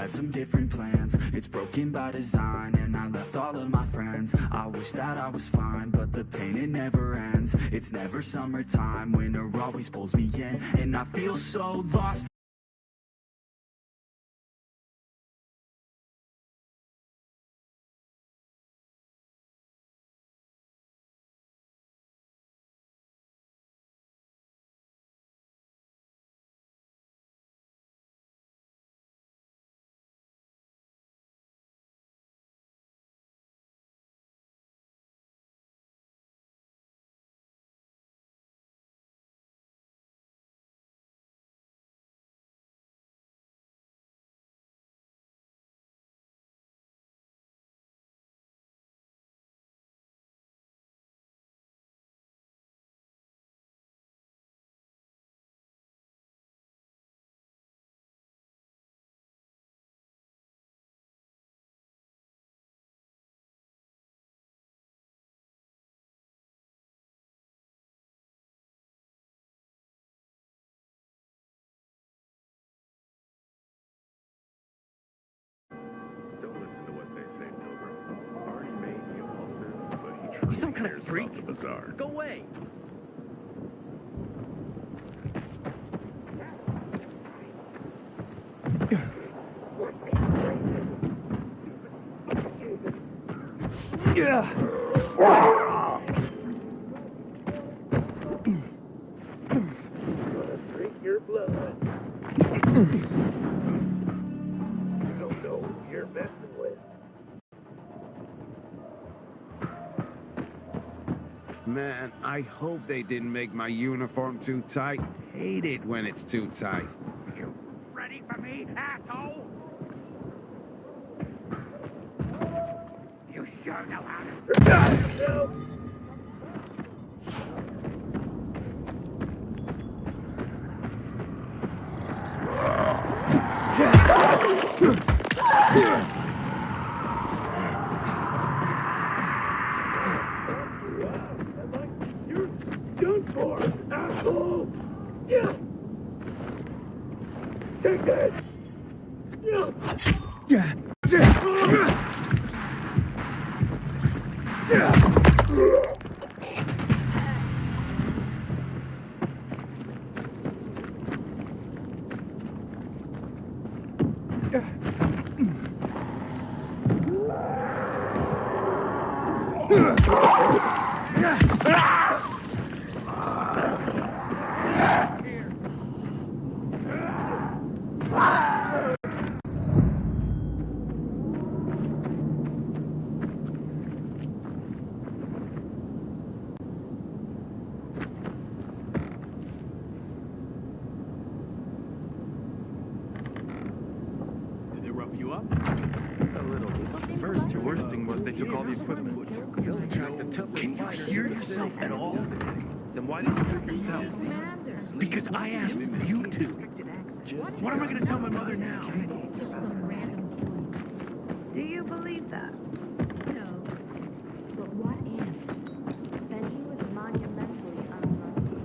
Some different plans, it's broken by design, and I left all of my friends. I wish that I was fine, but the pain, it never ends. It's never summertime, winter always pulls me in, and I feel so lost. You some kind of freak? Go away! Drink your blood. You don't know who you're messing with. Man, I hope they didn't make my uniform too tight. Hate it when it's too tight. You ready for me, asshole? You sure know how to protect yourself. You're done for, asshole! Yeah! Take that! Did they rough you up? A little. First, the worst thing was they took all the equipment. Can you hear yourself at all? Then why didn't you do it yourself? Because I asked you to. What am I going to tell my mother now? Do you believe that? No. But what if? Then he was monumentally unlucky.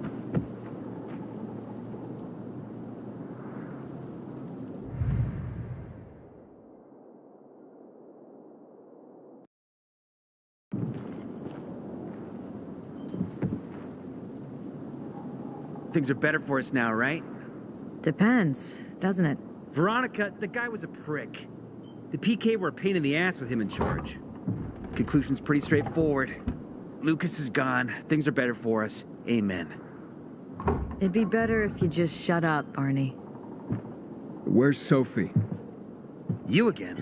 Things are better for us now, right? Depends, doesn't it? Veronica, the guy was a prick. The PK were a pain in the ass with him in charge. Conclusion's pretty straightforward. Lucas is gone. Things are better for us. Amen. It'd be better if you just shut up, Barney. Where's Sophie? You again?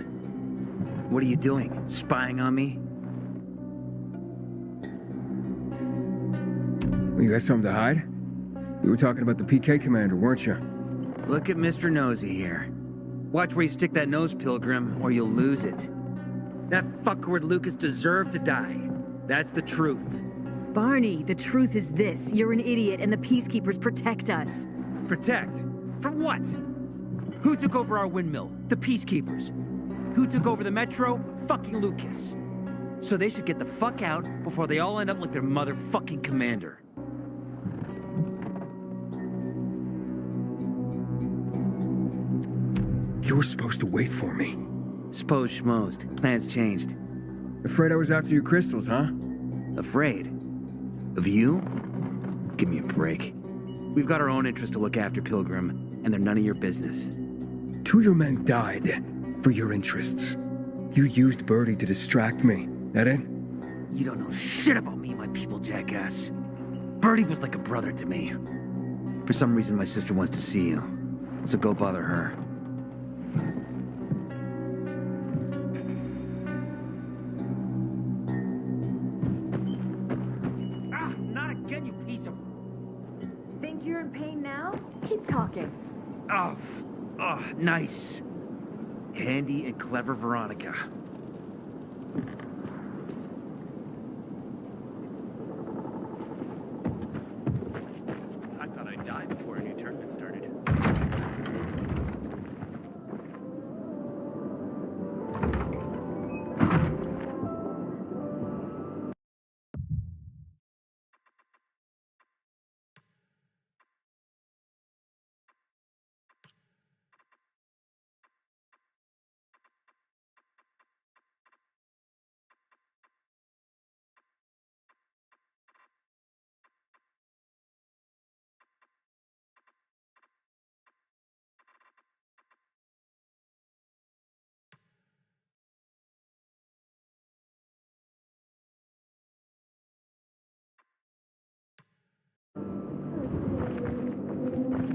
What are you doing? Spying on me? You got something to hide? You were talking about the PK commander, weren't you? Look at Mr. Nosy here. Watch where you stick that nose, Pilgrim, or you'll lose it. That fuckward Lucas deserved to die. That's the truth. Barney, the truth is this. You're an idiot, and the Peacekeepers protect us. Protect? From what? Who took over our windmill? The Peacekeepers. Who took over the Metro? Fucking Lucas. So they should get the fuck out before they all end up like their motherfucking commander. You were supposed to wait for me. Suppose schmozed. Plans changed. Afraid I was after your crystals, huh? Afraid? Of you? Give me a break. We've got our own interests to look after, Pilgrim, and they're none of your business. 2 of your men died for your interests. You used Birdie to distract me. That it? You don't know shit about me and my people, jackass. Birdie was like a brother to me. For some reason, my sister wants to see you. So go bother her. Ah, not again, you piece of... Think you're in pain now? Keep talking. Oh, nice. Handy and clever Veronica. I thought I'd die before a new tournament started.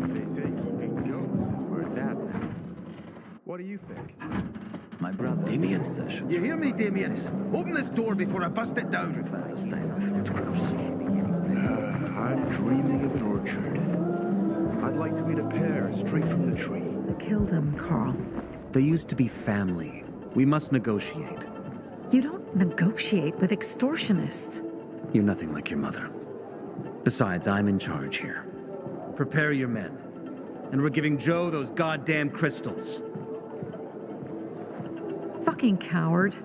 They say keeping goats is where it's at now. What do you think? My brother. Damien? Possession. You hear me, Damien? Open this door before I bust it down. I'm dreaming of an orchard. I'd like to eat a pear straight from the tree. Kill them, Carl. They used to be family. We must negotiate. You don't negotiate with extortionists. You're nothing like your mother. Besides, I'm in charge here. Prepare your men. And we're giving Joe those goddamn crystals. Fucking coward.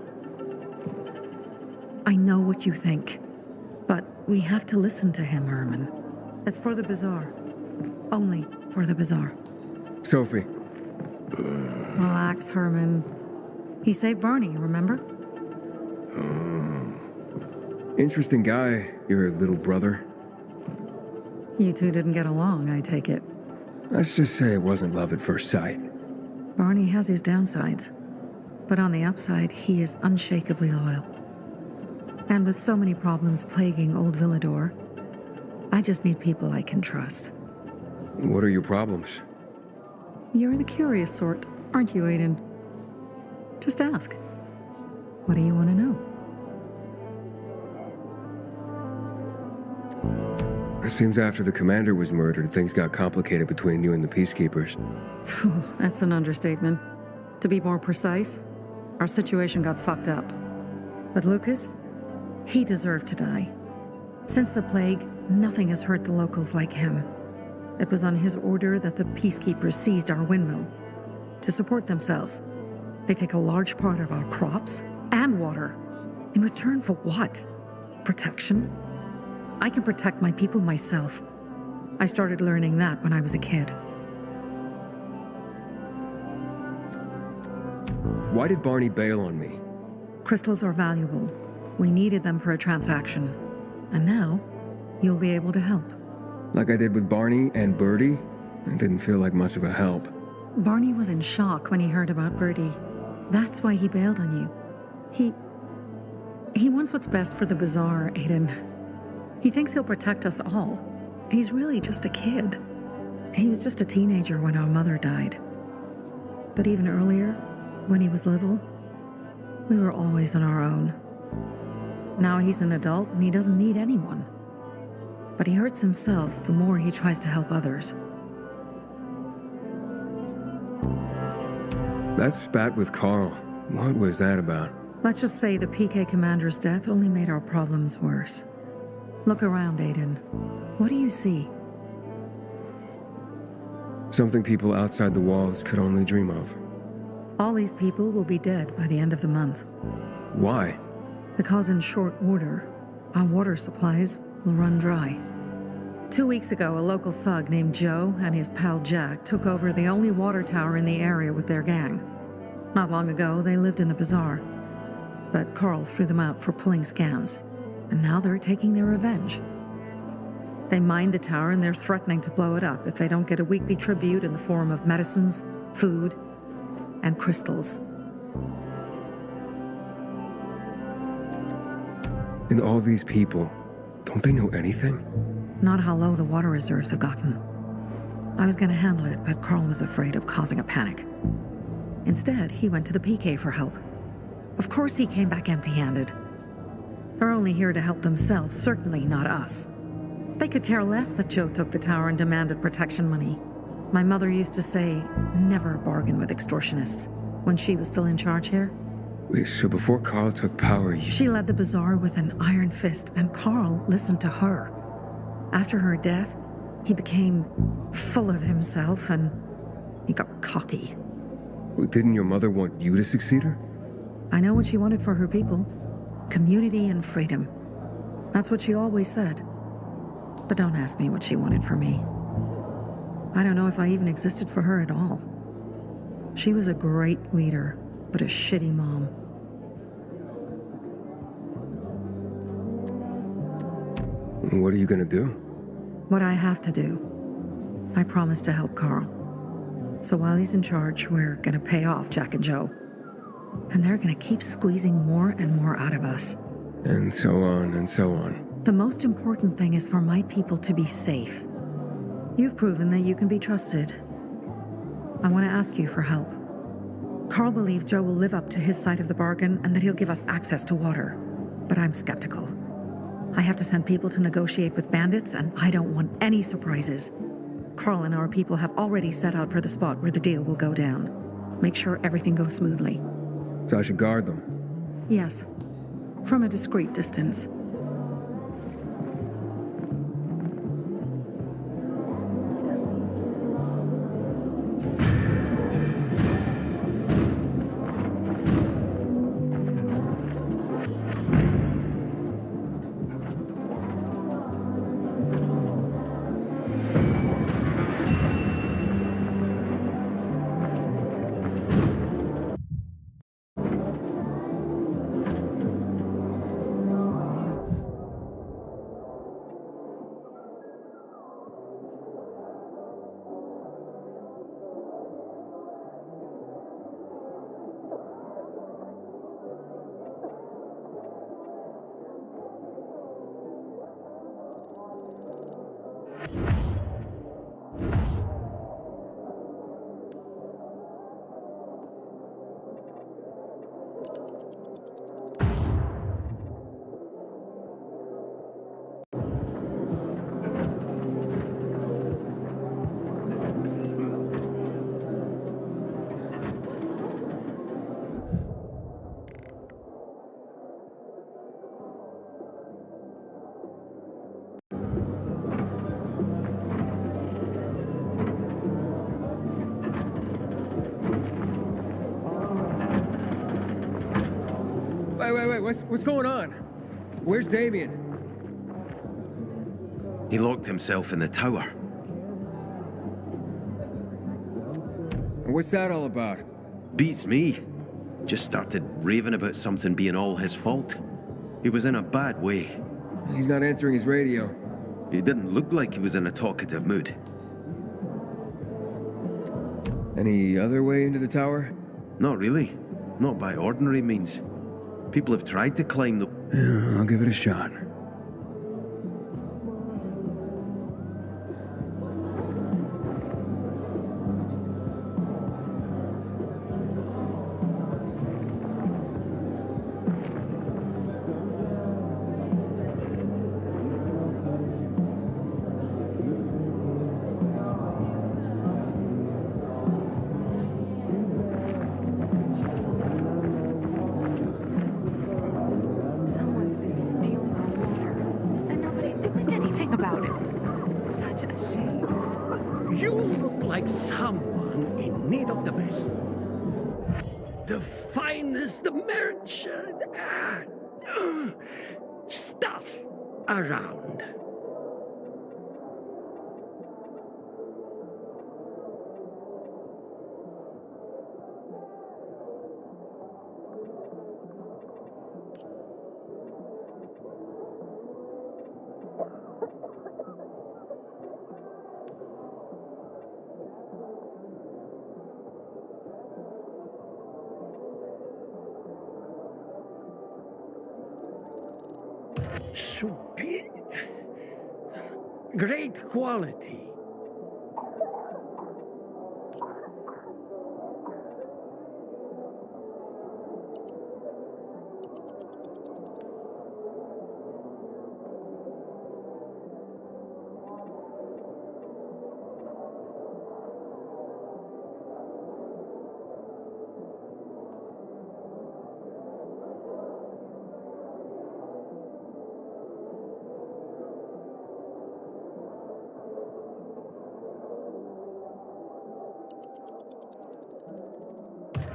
I know what you think. But we have to listen to him, Herman. It's for the bazaar. Only for the bazaar. Sophie, Relax, Herman. He saved Barney, remember? interesting guy, your little brother. You two didn't get along, I take it. Let's just say it wasn't love at first sight. Barney has his downsides. But on the upside, he is unshakably loyal. And with so many problems plaguing old Villador, I just need people I can trust. What are your problems? You're the curious sort, aren't you, Aiden? Just ask. What do you want to know? It seems after the commander was murdered, things got complicated between you and the Peacekeepers. That's an understatement. To be more precise, our situation got fucked up. But Lucas, he deserved to die. Since the plague, nothing has hurt the locals like him. It was on his order that the Peacekeepers seized our windmill. To support themselves, they take a large part of our crops and water. In return for what? Protection? I can protect my people myself. I started learning that when I was a kid. Why did Barney bail on me? Crystals are valuable. We needed them for a transaction. And now, you'll be able to help. Like I did with Barney and Birdie? It didn't feel like much of a help. Barney was in shock when he heard about Birdie. That's why he bailed on you. He wants what's best for the bazaar, Aiden. He thinks he'll protect us all. He's really just a kid. He was just a teenager when our mother died. But even earlier, when he was little, we were always on our own. Now he's an adult and he doesn't need anyone. But he hurts himself the more he tries to help others. That spat with Carl, what was that about? Let's just say the PK commander's death only made our problems worse. Look around, Aiden. What do you see? Something people outside the walls could only dream of. All these people will be dead by the end of the month. Why? Because in short order, our water supplies will run dry. 2 weeks ago, a local thug named Joe and his pal Jack took over the only water tower in the area with their gang. Not long ago, they lived in the bazaar. But Carl threw them out for pulling scams. And now they're taking their revenge. They mined the tower and they're threatening to blow it up if they don't get a weekly tribute in the form of medicines, food, and crystals. And all these people, don't they know anything? Not how low the water reserves have gotten. I was gonna handle it, but Carl was afraid of causing a panic. Instead, he went to the PK for help. Of course he came back empty-handed. They're only here to help themselves, certainly not us. They could care less that Joe took the tower and demanded protection money. My mother used to say, never bargain with extortionists, when she was still in charge here. Wait, so before Carl took power, She led the bazaar with an iron fist, and Carl listened to her. After her death, he became full of himself and he got cocky. Didn't your mother want you to succeed her? I know what she wanted for her people. Community and freedom. That's what she always said. But don't ask me what she wanted for me. I don't know if I even existed for her at all. She was a great leader, but a shitty mom. What are you gonna do? What I have to do. I promised to help Carl. So while he's in charge, we're gonna pay off Jack and Joe. And they're gonna keep squeezing more and more out of us. And so on and so on. The most important thing is for my people to be safe. You've proven that you can be trusted. I want to ask you for help. Carl believes Joe will live up to his side of the bargain and that he'll give us access to water. But I'm skeptical. I have to send people to negotiate with bandits, and I don't want any surprises. Carl and our people have already set out for the spot where the deal will go down. Make sure everything goes smoothly. So I should guard them. Yes. From a discreet distance. Wait, what's going on? Where's Damien? He locked himself in the tower. What's that all about? Beats me. Just started raving about something being all his fault. He was in a bad way. He's not answering his radio. He didn't look like he was in a talkative mood. Any other way into the tower? Not really. Not by ordinary means. People have tried to climb the... Yeah, I'll give it a shot. You look like someone in need of the best. The finest merch stuff around. Great quality.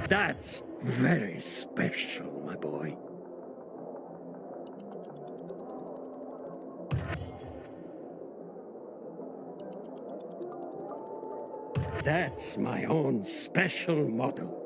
That's very special, my boy. That's my own special model.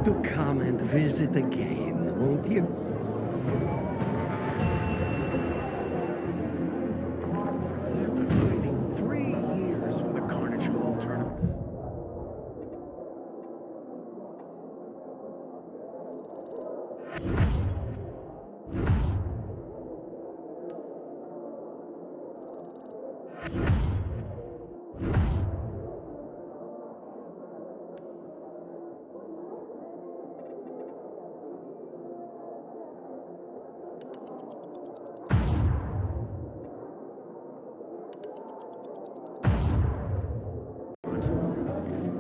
To come and visit again, won't you? I've been waiting 3 years for the Carnage Hall tournament.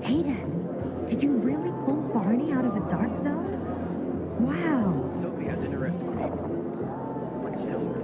Hayden, did you really pull Barney out of a dark zone? Wow. Sophie has interesting people. Like Hilda.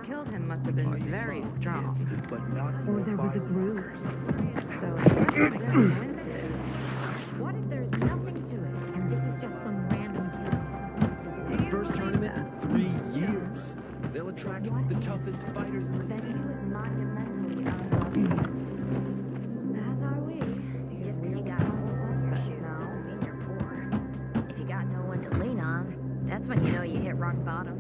killed him must have been very strong. But not Or there was a group. So it's not a coincidence. What if there's nothing to it, and this is just some random kill? First tournament in 3 years. They'll attract the toughest fighters in the Then city. he was monumentally unlucky. As are we. Just because you got holes in your shoes doesn't mean you're poor. If you got no one to lean on, that's when you know you hit rock bottom.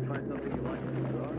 Find something you like in the car?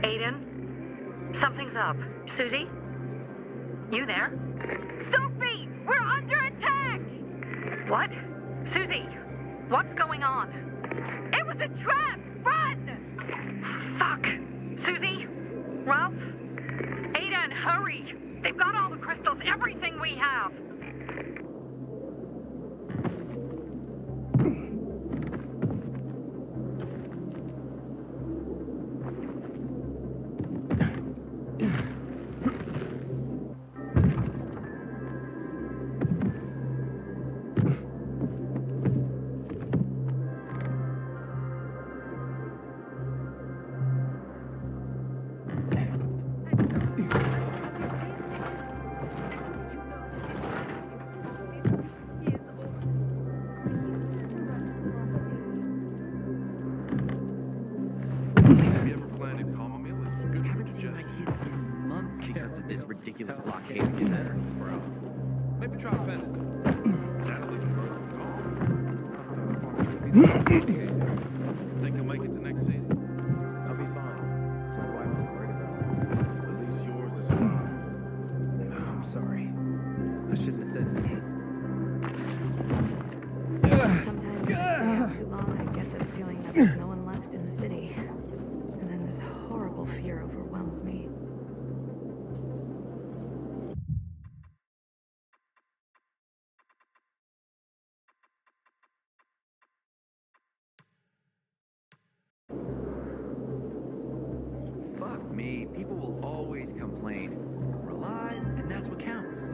Aiden? Something's up. Susie? You there? Sophie! We're under attack! What? Susie? What's going on? It was a trap! Run! Fuck! Susie? Ralph? Aiden, hurry! They've got all the crystals, everything we have! Have you ever planted chamomile? It's good for Haven't seen my digestion. kids in months because of this ridiculous blockade of the center. Bro. Maybe try Bennett. That'll even grow Think you'll make it to next season? I'll be fine. That's my wife I'm worried about. At least yours is alive. I'm sorry. I shouldn't have said anything. Sometimes if I stay out too long, I get the feeling that there's no one left in the city. And then this horrible fear overwhelms me. Fuck me. People will always complain. We're alive, and that's what counts.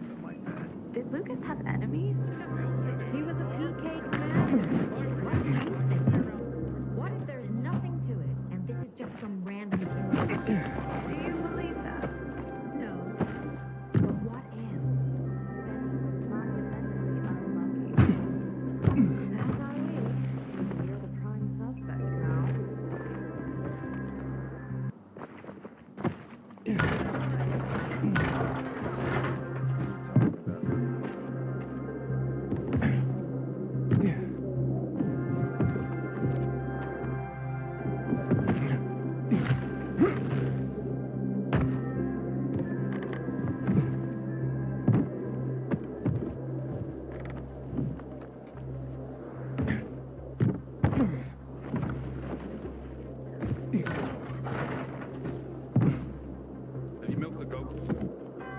Lucas. Did Lucas have enemies? He was a PK commander. What if there's nothing to it, and this is just some random kid? Do you believe that? No. But what if? That's not me. You're the prime suspect now. Have you milked the goats?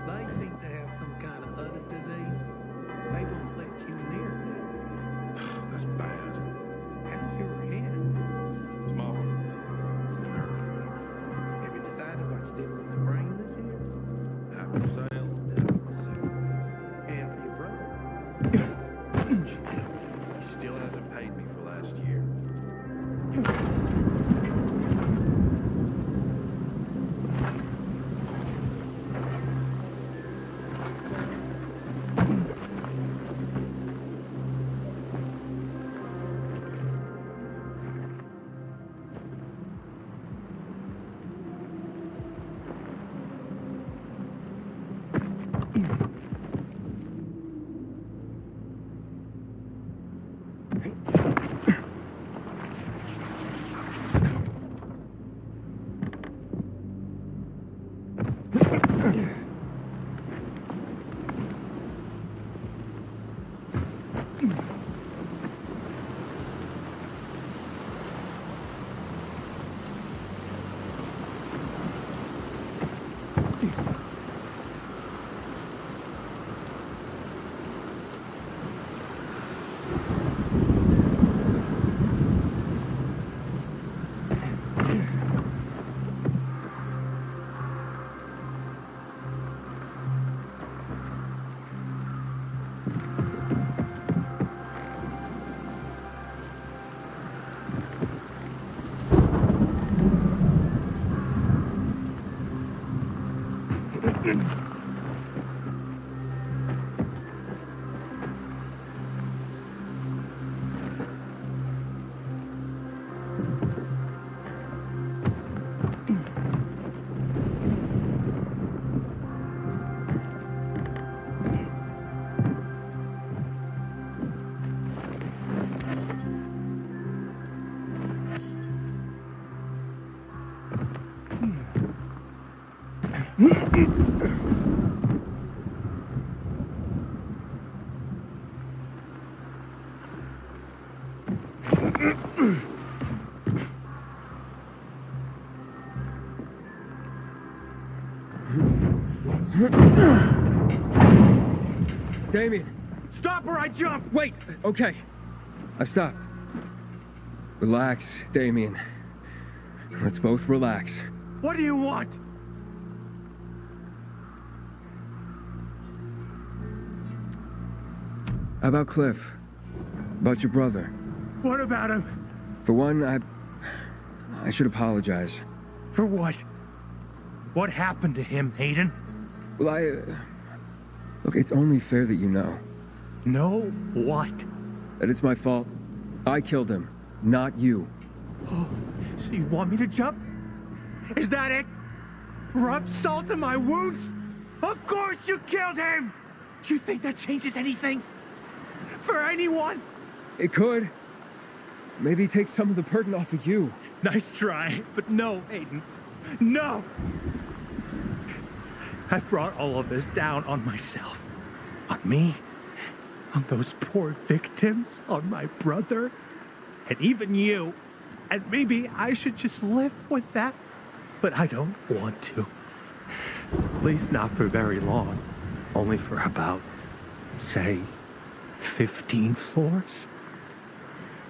They seem to have some kind of other disease. They won't let you near them. That's bad. How's your head? Small ones. Have you decided what you did with the brain this year? Half for sale, half for sale. And for your brother? He still hasn't paid me for last year. Damien! Stop or I jump! Wait! Okay. I've stopped. Relax, Damien. Let's both relax. What do you want? How about Cliff? About your brother? What about him? For one, I should apologize. For what? What happened to him, Hayden? Well, look, it's only fair that you know. Know what? That it's my fault. I killed him, not you. Oh, so you want me to jump? Is that it? Rub salt in my wounds? Of course you killed him! You think that changes anything? For anyone? It could. Maybe take some of the burden off of you. Nice try, but no, Hayden. No! I brought all of this down on myself. On me. On those poor victims. On my brother. And even you. And maybe I should just live with that. But I don't want to. At least not for very long. Only for about, say, 15 floors.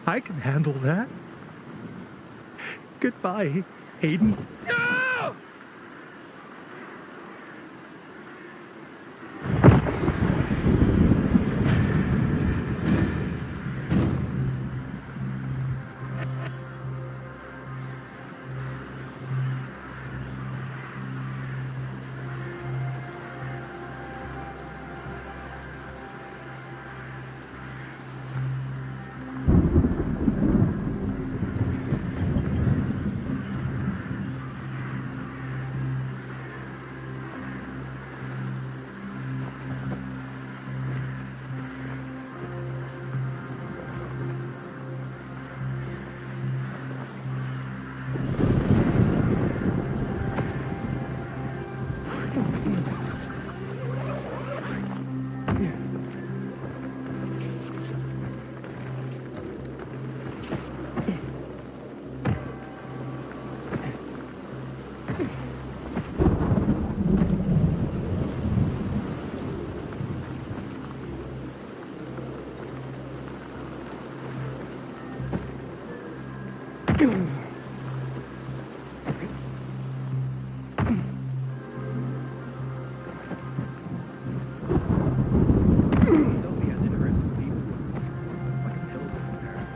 I can handle that. Goodbye, Hayden. No! Sophie has interesting people. Like a pill compare.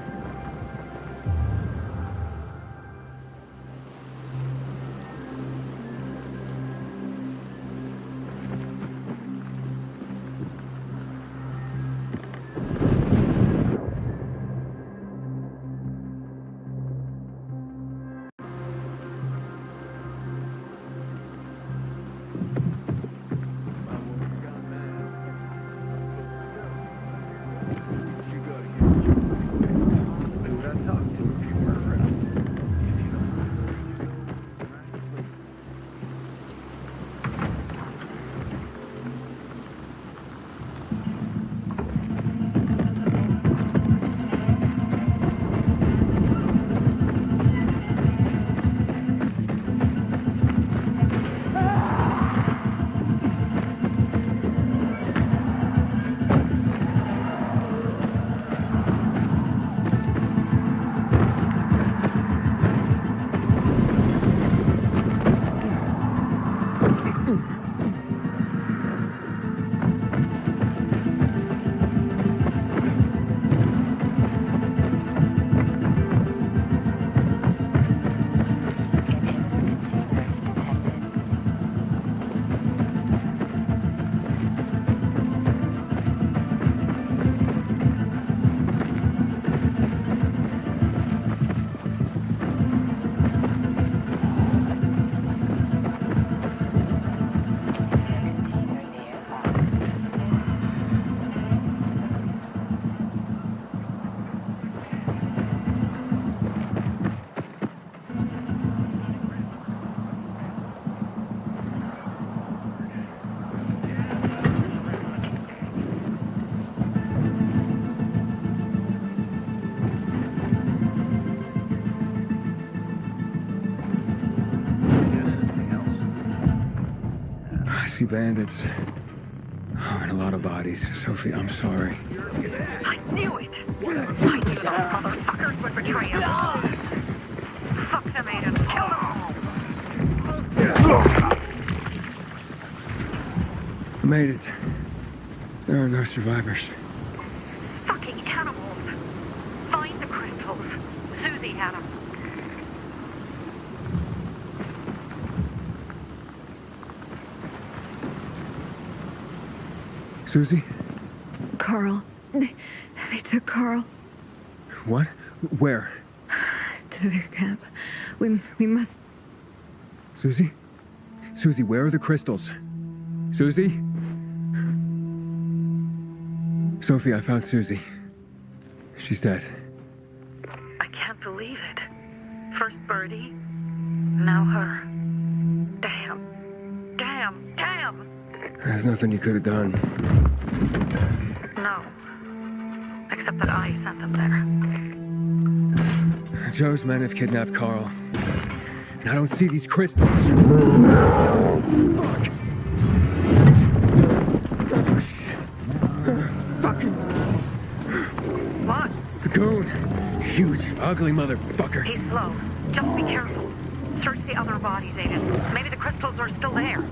Who would I talk to if you weren't around? If you don't I see bandits. Oh, and a lot of bodies. Sophie, I'm sorry. I knew it! I knew those motherfuckers would betray us! Fuck them, Aiden. Kill them all! I made it. There are no survivors. Fucking animals! Find the crystals. Susie had them. Susie? Carl. They took Carl What? Where? to their camp. We must... Susie? Susie, where are the crystals? Susie? Sophie, I found Susie. She's dead. I can't believe it. First Birdie, now her. Damn. Damn. Damn! There's nothing you could have done. No. Except that I sent them there. Joe's men have kidnapped Carl. And I don't see these crystals. Fuck. Fucking What? goon. Huge, ugly motherfucker. He's slow. Just be careful. Search the other bodies, Aiden. Maybe the crystals are still there.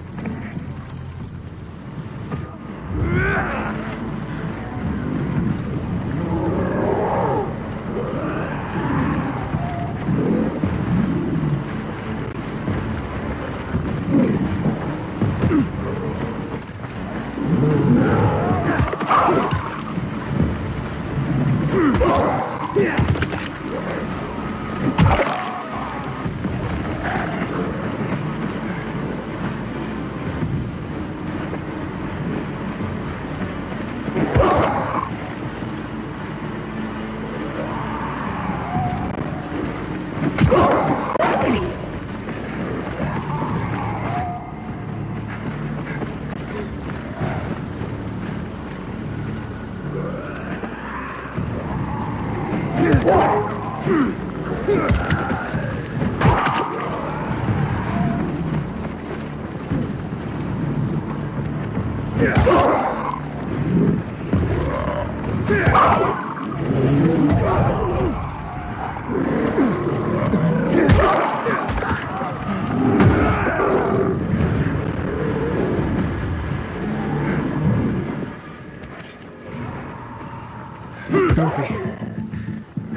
Sophie,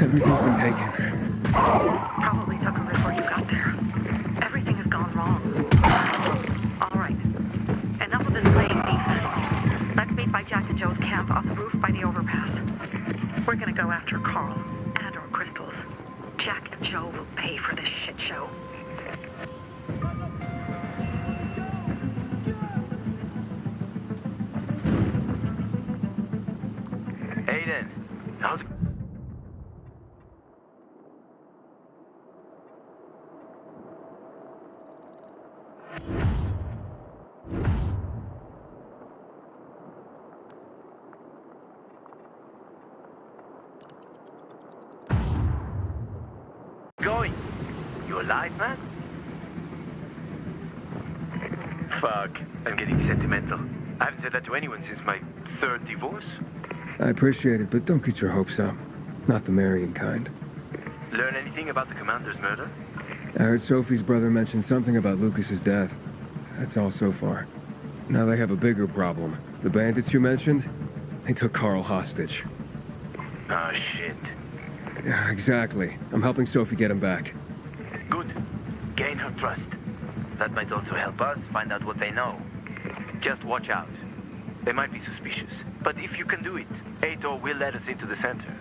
everything's been taken. Probably took them before you got there. Everything has gone wrong. All right. Enough of this playing beef. Let's meet by Jack and Joe's camp on the roof by the overpass. We're gonna go after Carl and our crystals. Jack and Joe will pay for this shit show. Aiden, how's it? Going? You alive, man? Fuck, I'm getting sentimental. I haven't said that to anyone since my third divorce. I appreciate it, but don't get your hopes up. Not the marrying kind. Learn anything about the commander's murder? I heard Sophie's brother mention something about Lucas's death. That's all so far. Now they have a bigger problem. The bandits you mentioned, they took Carl hostage. Oh, shit. Yeah, exactly. I'm helping Sophie get him back. Good. Gain her trust. That might also help us find out what they know. Just watch out. They might be suspicious. But if you can do it, Aitor will let us into the center.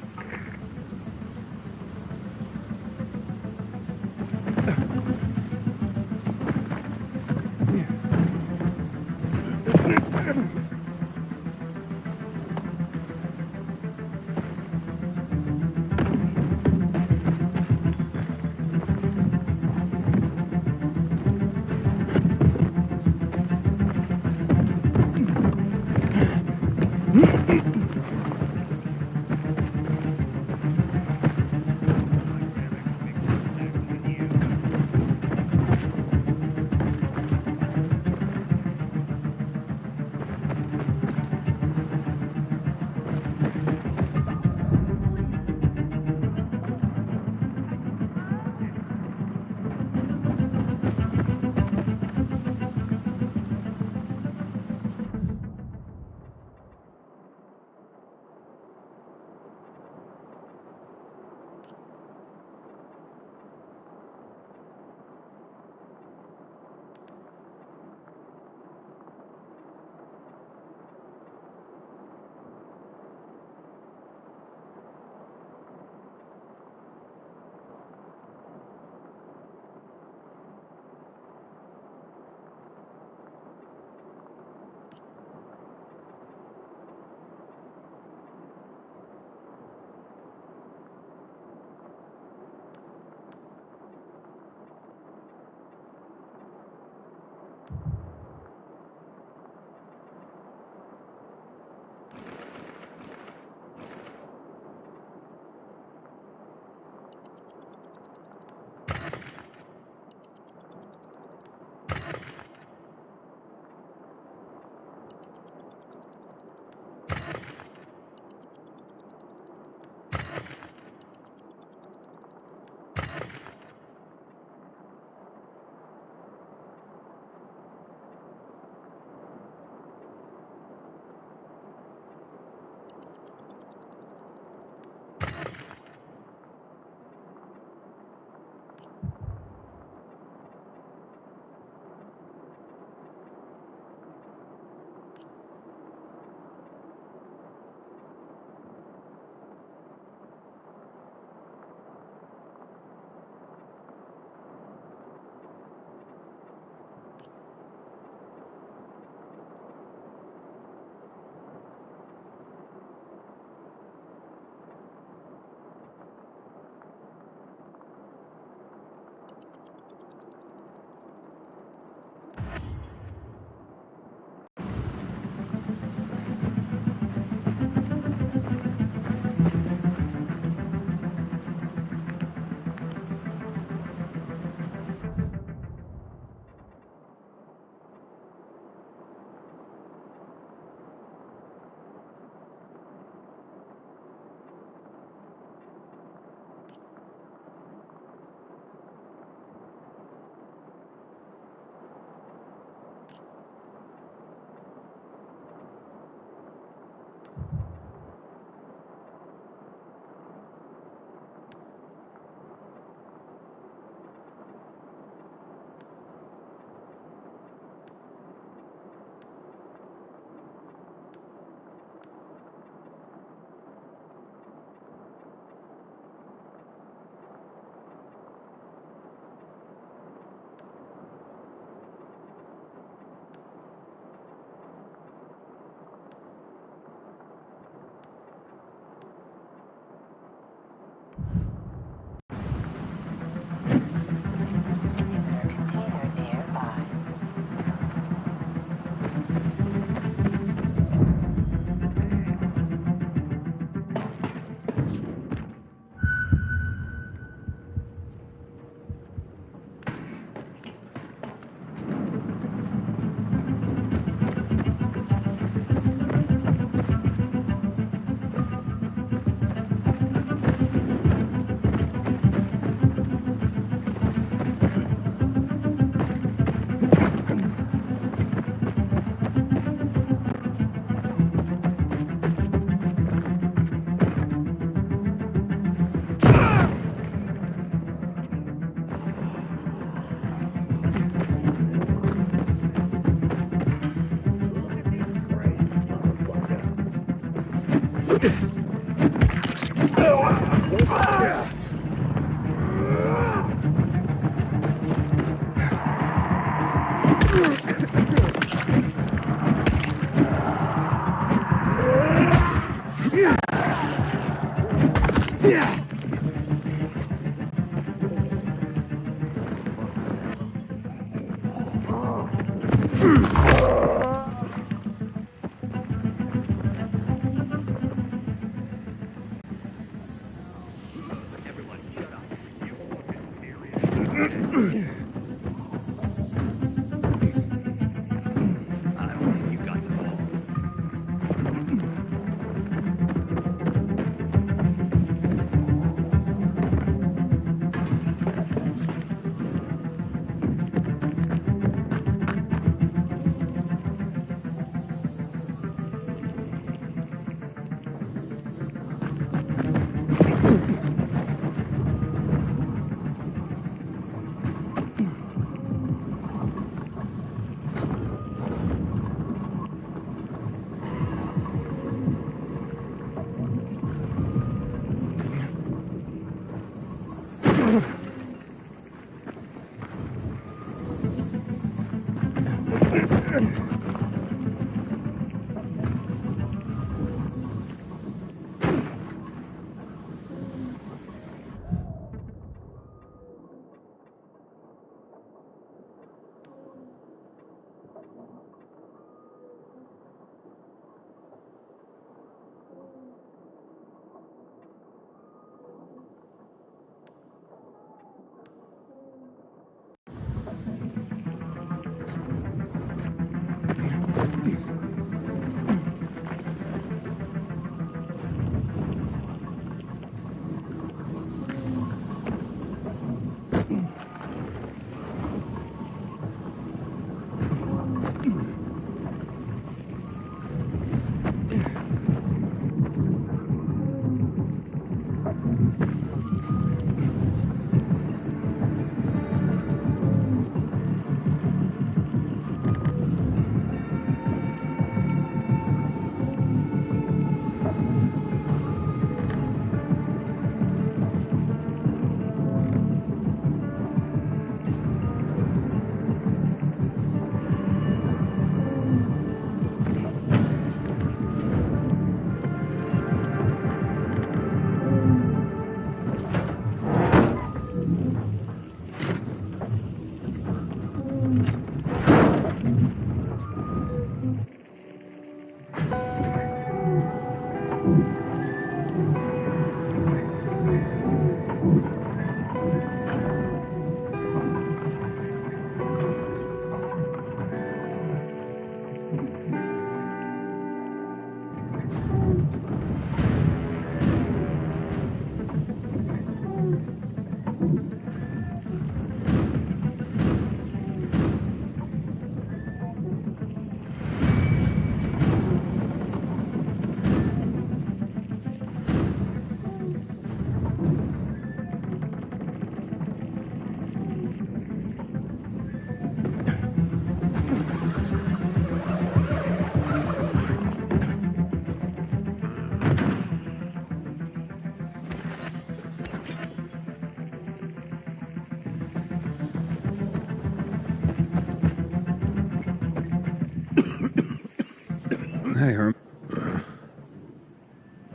Hey, Herm.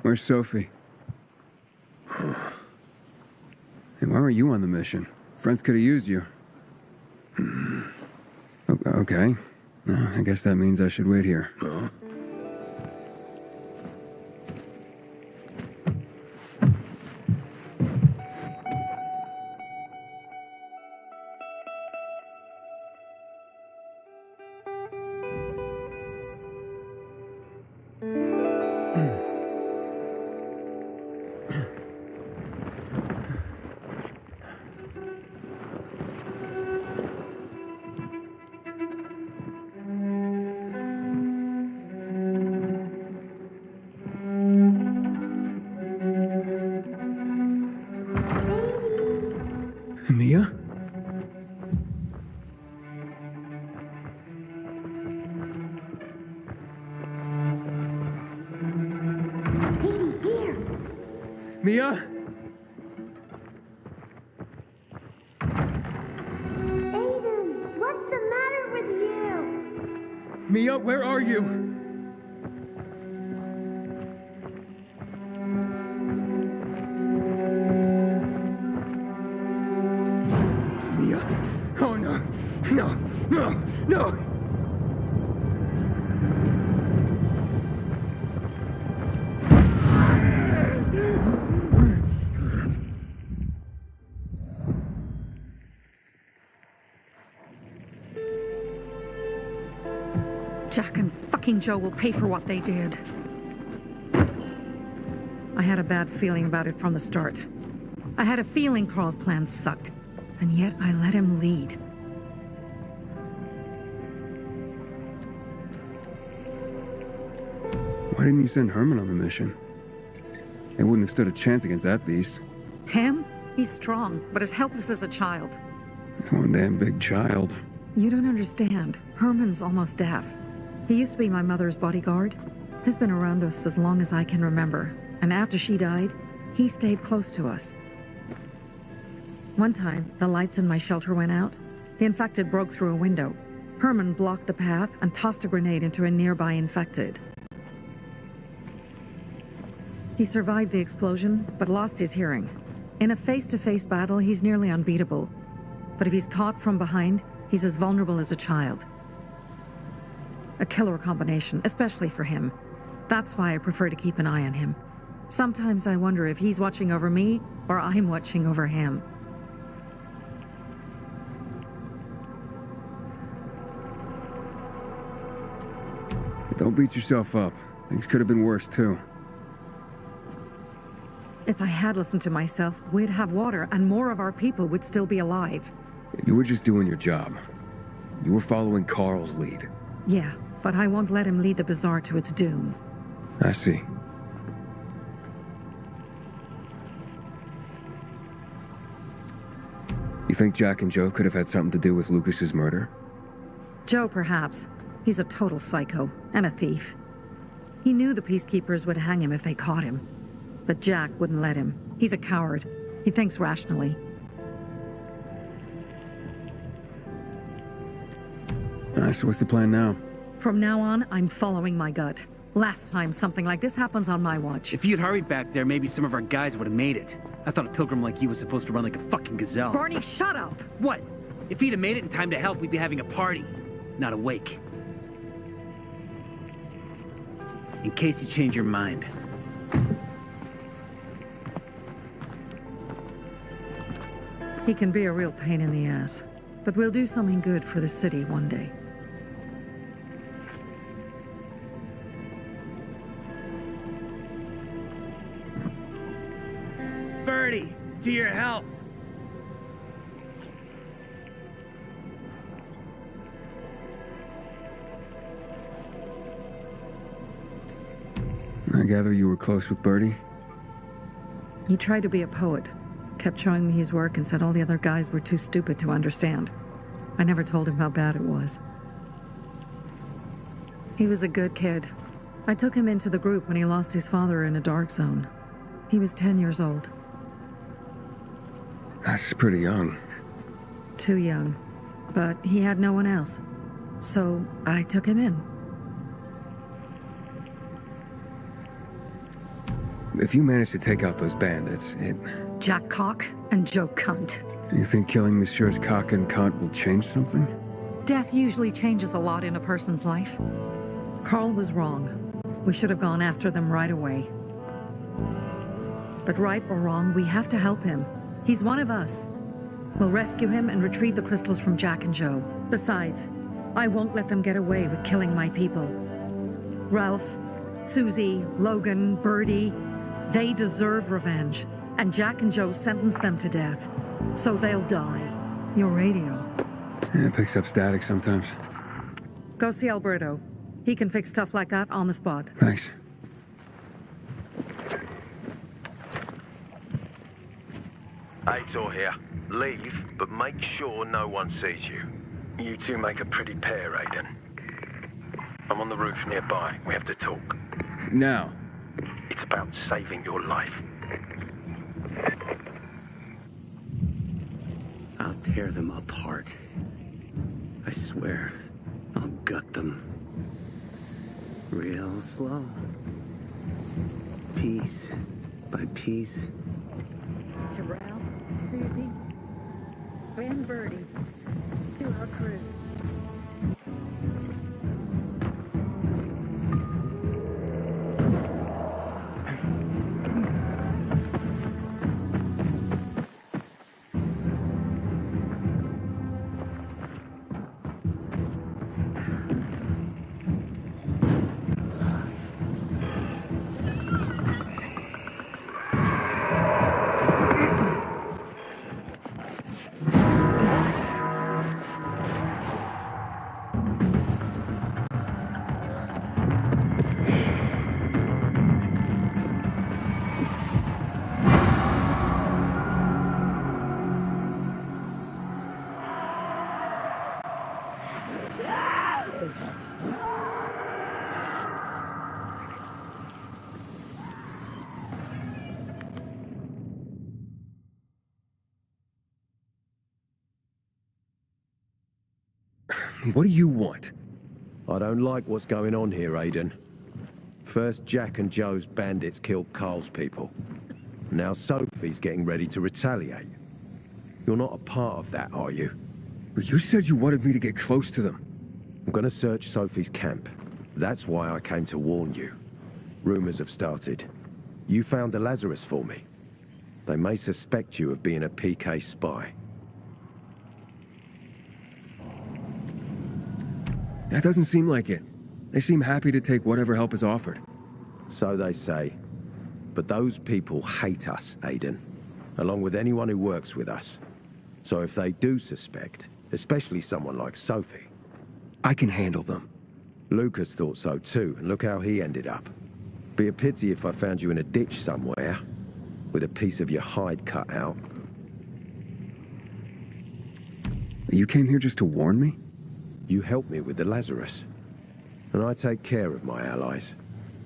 Where's Sophie? Hey, why were you on the mission? Friends could have used you. Okay. I guess that means I should wait here. Huh? Mia? Mia? Aiden, what's the matter with you? Mia, where are you? Mia? Oh no. No. No. No. Jack and fucking Joe will pay for what they did. I had a bad feeling about it from the start. I had a feeling Carl's plan sucked, and yet I let him lead. Why didn't you send Herman on the mission? They wouldn't have stood a chance against that beast. Him? He's strong, but as helpless as a child. He's one damn big child. You don't understand. Herman's almost deaf. He used to be my mother's bodyguard. He's been around us as long as I can remember. And after she died, he stayed close to us. One time, the lights in my shelter went out. The infected broke through a window. Herman blocked the path and tossed a grenade into a nearby infected. He survived the explosion, but lost his hearing. In a face-to-face battle, he's nearly unbeatable. But if he's caught from behind, he's as vulnerable as a child. A killer combination, especially for him. That's why I prefer to keep an eye on him. Sometimes I wonder if he's watching over me, or I'm watching over him. Don't beat yourself up. Things could have been worse, too. If I had listened to myself, we'd have water, and more of our people would still be alive. You were just doing your job. You were following Carl's lead. Yeah, but I won't let him lead the Bazaar to its doom. I see. You think Jack and Joe could have had something to do with Lucas's murder? Joe, perhaps. He's a total psycho, and a thief. He knew the Peacekeepers would hang him if they caught him. But Jack wouldn't let him. He's a coward. He thinks rationally. So what's the plan now? From now on, I'm following my gut. Last time something like this happens on my watch. If you'd hurried back there, maybe some of our guys would have made it. I thought a pilgrim like you was supposed to run like a fucking gazelle. Barney, shut up! What? If he'd have made it in time to help, we'd be having a party, not a wake. In case you change your mind. He can be a real pain in the ass. But we'll do something good for the city one day. Birdie, to your help. I gather you were close with Birdie? He tried to be a poet. Kept showing me his work and said all the other guys were too stupid to understand. I never told him how bad it was. He was a good kid. I took him into the group when he lost his father in a dark zone. He was 10 years old. That's pretty young. Too young. But he had no one else. So I took him in. If you manage to take out those bandits, Jack Cock and Joe Cunt. You think killing Messieurs Cock and Cunt will change something? Death usually changes a lot in a person's life. Carl was wrong. We should have gone after them right away. But right or wrong, we have to help him. He's one of us. We'll rescue him and retrieve the crystals from Jack and Joe. Besides, I won't let them get away with killing my people. Ralph, Susie, Logan, Birdie, they deserve revenge. And Jack and Joe sentenced them to death. So they'll die. Your radio. Yeah, it picks up static sometimes. Go see Alberto. He can fix stuff like that on the spot. Thanks. Aitor here. Leave, but make sure no one sees you. You two make a pretty pair, Aiden. I'm on the roof nearby. We have to talk. Now. It's about saving your life. I'll tear them apart. I swear, I'll gut them. Real slow. Piece by piece. To Ralph, Susie, and Birdie. To our crew. What do you want? I don't like what's going on here, Aiden. First, Jack and Joe's bandits killed Carl's people. Now Sophie's getting ready to retaliate. You're not a part of that, are you? But you said you wanted me to get close to them. I'm gonna search Sophie's camp. That's why I came to warn you. Rumors have started. You found the Lazarus for me. They may suspect you of being a PK spy. That doesn't seem like it. They seem happy to take whatever help is offered. So they say. But those people hate us, Aiden. Along with anyone who works with us. So if they do suspect, especially someone like Sophie... I can handle them. Lucas thought so too, and look how he ended up. Be a pity if I found you in a ditch somewhere, with a piece of your hide cut out. You came here just to warn me? You helped me with the Lazarus. And I take care of my allies.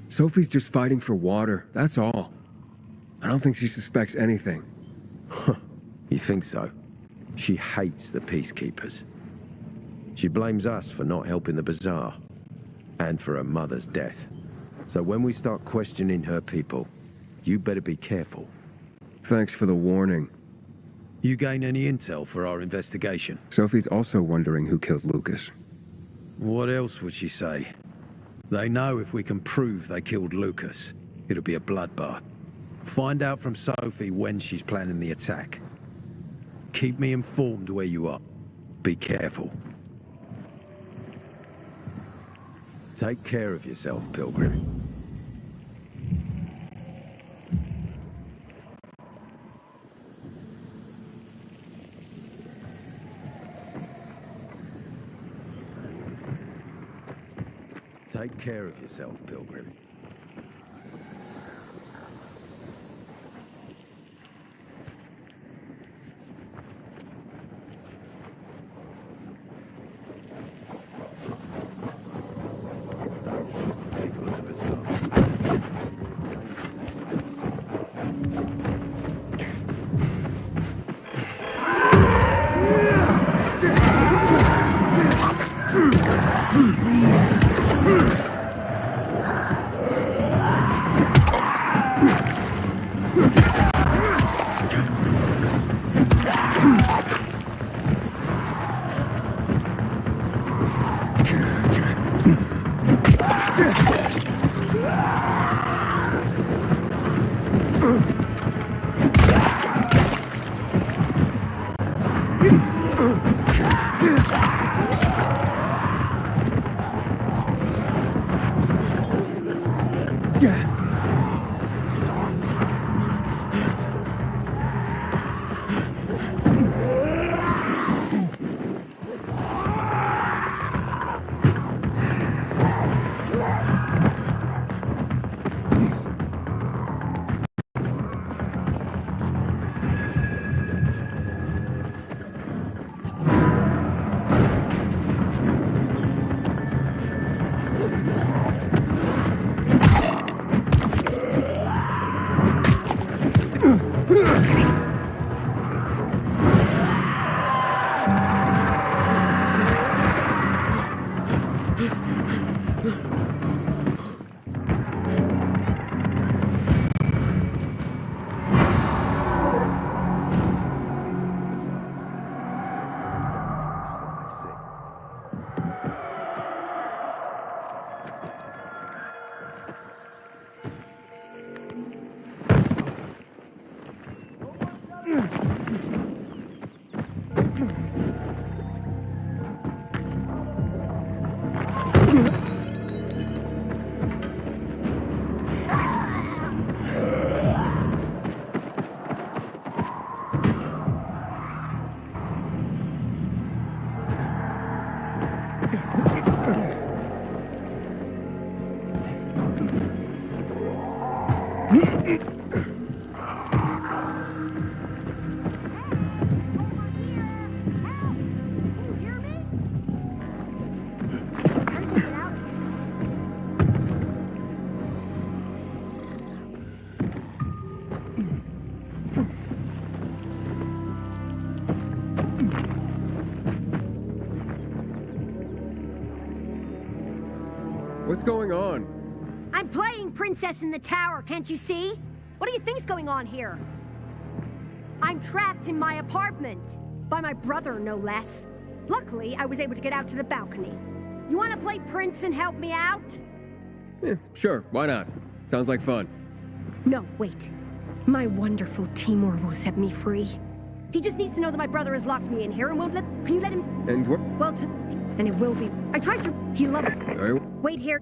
Sophie's just fighting for water, that's all. I don't think she suspects anything. You think so? She hates the Peacekeepers. She blames us for not helping the Bazaar. And for her mother's death. So when we start questioning her people, you better be careful. Thanks for the warning. You gain any intel for our investigation? Sophie's also wondering who killed Lucas. What else would she say? They know if we can prove they killed Lucas, it'll be a bloodbath. Find out from Sophie when she's planning the attack. Keep me informed where you are. Be careful. Take care of yourself, Pilgrim. Take care of yourself, Pilgrim. What's going on? I'm playing Princess in the Tower, can't you see? What do you think's going on here? I'm trapped in my apartment. By my brother, no less. Luckily, I was able to get out to the balcony. You want to play Prince and help me out? Yeah, sure, why not? Sounds like fun. No, wait. My wonderful Timur will set me free. He just needs to know that my brother has locked me in here and won't let... Can you let him... And what? Well, and it will be... I tried to... He loves it. Wait here.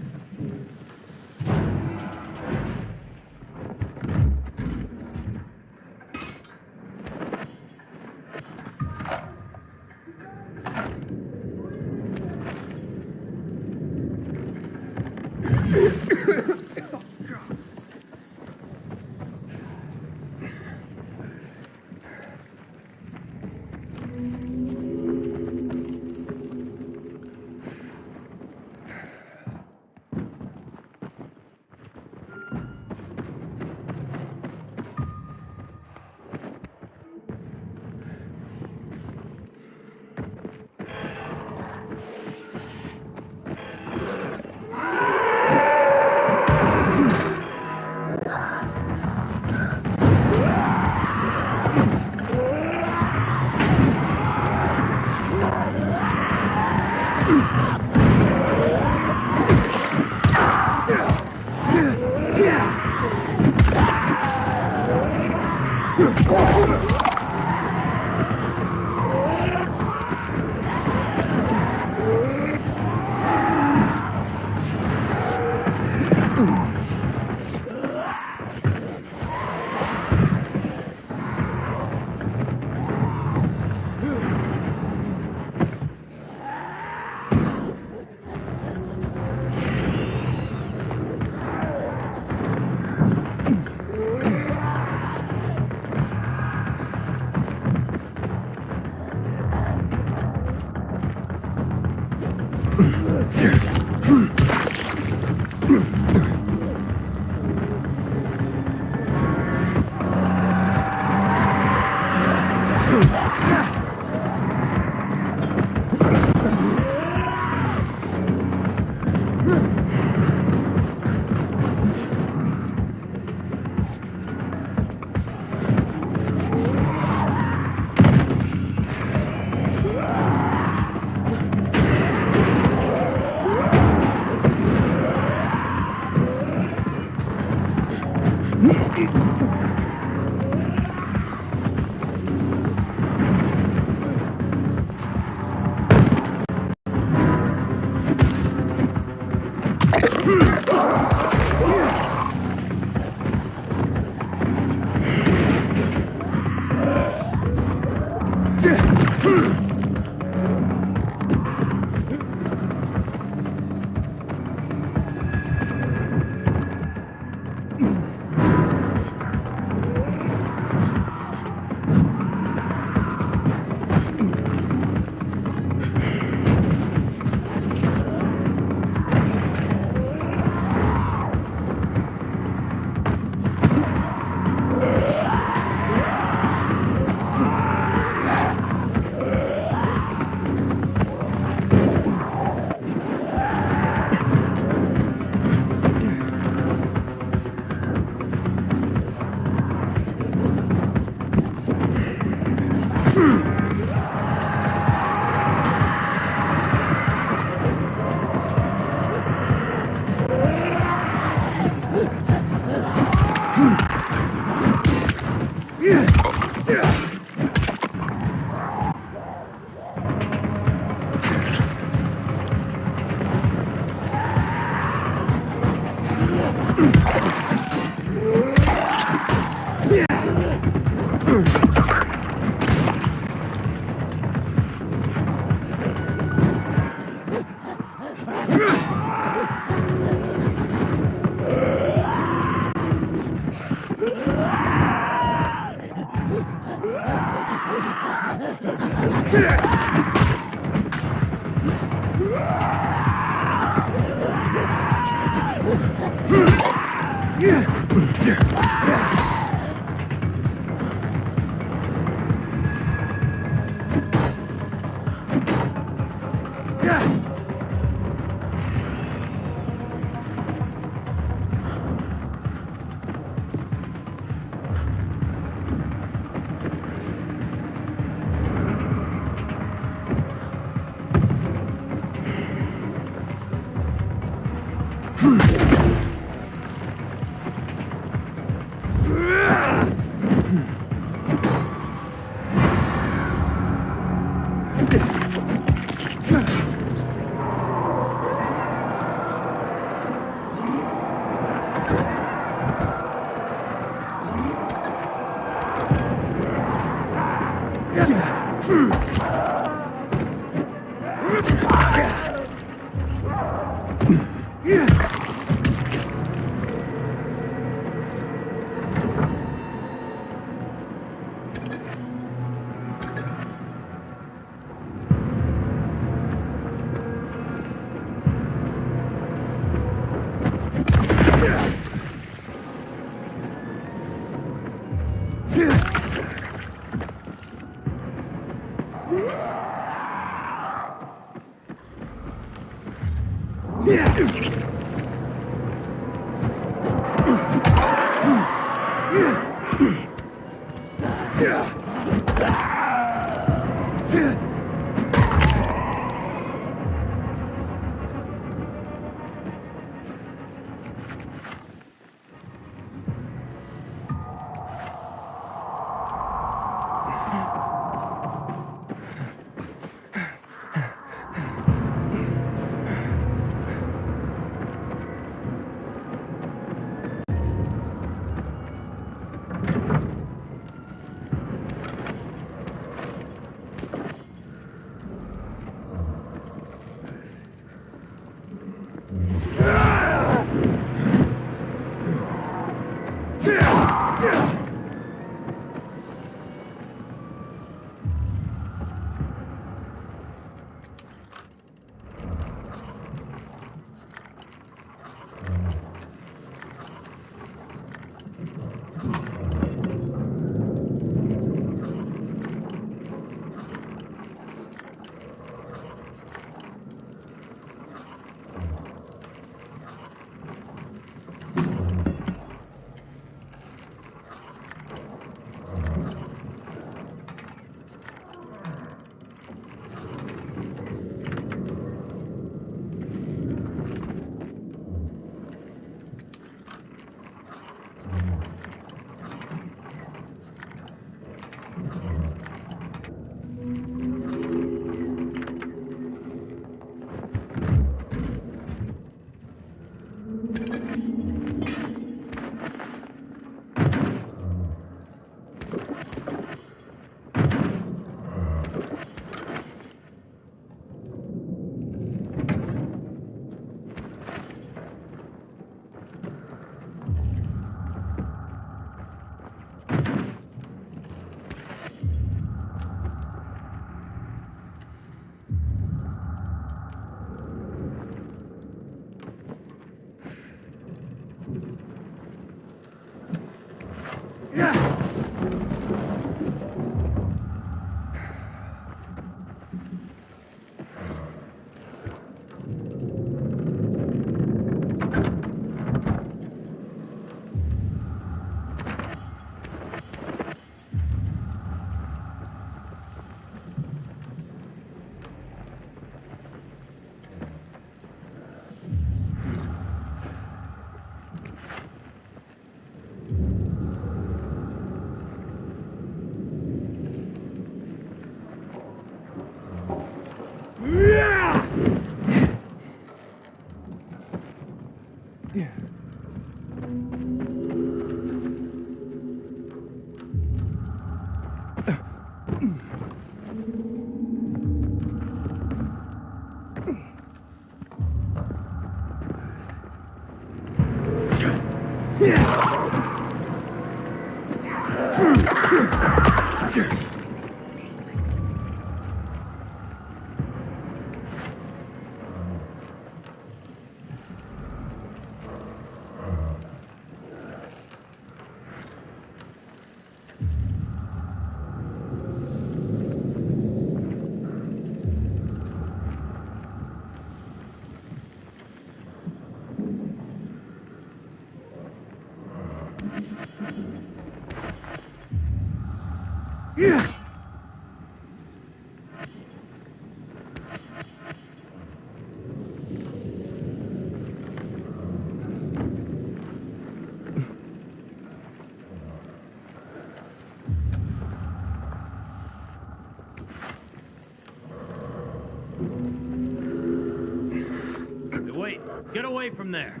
Wait, get away from there.